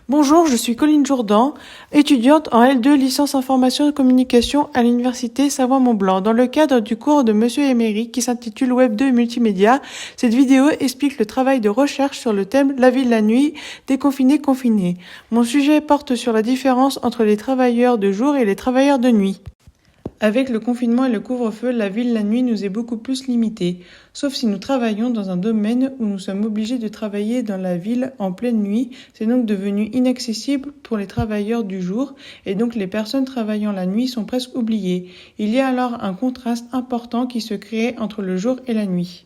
Bonjour, je suis Colline Jourdan, étudiante en L2 licence information et communication à l'université Savoie-Mont-Blanc. Dans le cadre du cours de Monsieur Emery qui s'intitule Web 2 Multimédia, cette vidéo explique le travail de recherche sur le thème La ville la nuit, déconfiné, confiné. Mon sujet porte sur la différence entre les travailleurs de jour et les travailleurs de nuit. Avec le confinement et le couvre-feu, la ville la nuit nous est beaucoup plus limitée, sauf si nous travaillons dans un domaine où nous sommes obligés de travailler dans la ville en pleine nuit. C'est donc devenu inaccessible pour les travailleurs du jour et donc les personnes travaillant la nuit sont presque oubliées. Il y a alors un contraste important qui se crée entre le jour et la nuit.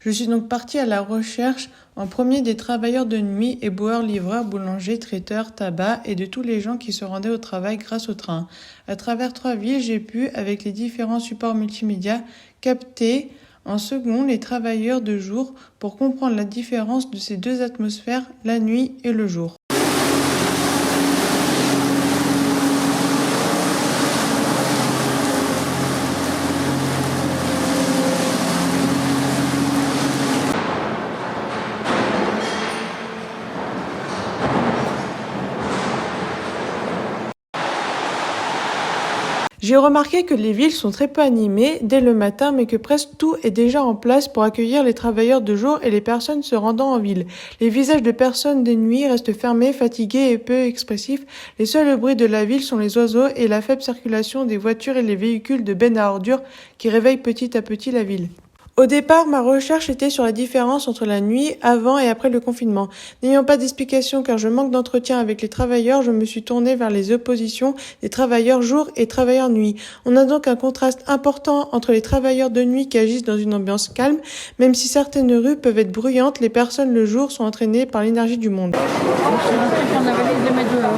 Je suis donc partie à la recherche en premier des travailleurs de nuit, éboueurs, livreurs, boulangers, traiteurs, tabac et de tous les gens qui se rendaient au travail grâce au train. À travers 3 villes, j'ai pu, avec les différents supports multimédia, capter en second les travailleurs de jour pour comprendre la différence de ces deux atmosphères, la nuit et le jour. J'ai remarqué que les villes sont très peu animées dès le matin, mais que presque tout est déjà en place pour accueillir les travailleurs de jour et les personnes se rendant en ville. Les visages de personnes des nuits restent fermés, fatigués et peu expressifs. Les seuls bruits de la ville sont les oiseaux et la faible circulation des voitures et les véhicules de bennes à ordures qui réveillent petit à petit la ville. Au départ, ma recherche était sur la différence entre la nuit, avant et après le confinement. N'ayant pas d'explication car je manque d'entretien avec les travailleurs, je me suis tournée vers les oppositions des travailleurs jour et travailleurs nuit. On a donc un contraste important entre les travailleurs de nuit qui agissent dans une ambiance calme. Même si certaines rues peuvent être bruyantes, les personnes le jour sont entraînées par l'énergie du monde. Je rappelle qu'on avait les mettre dehors.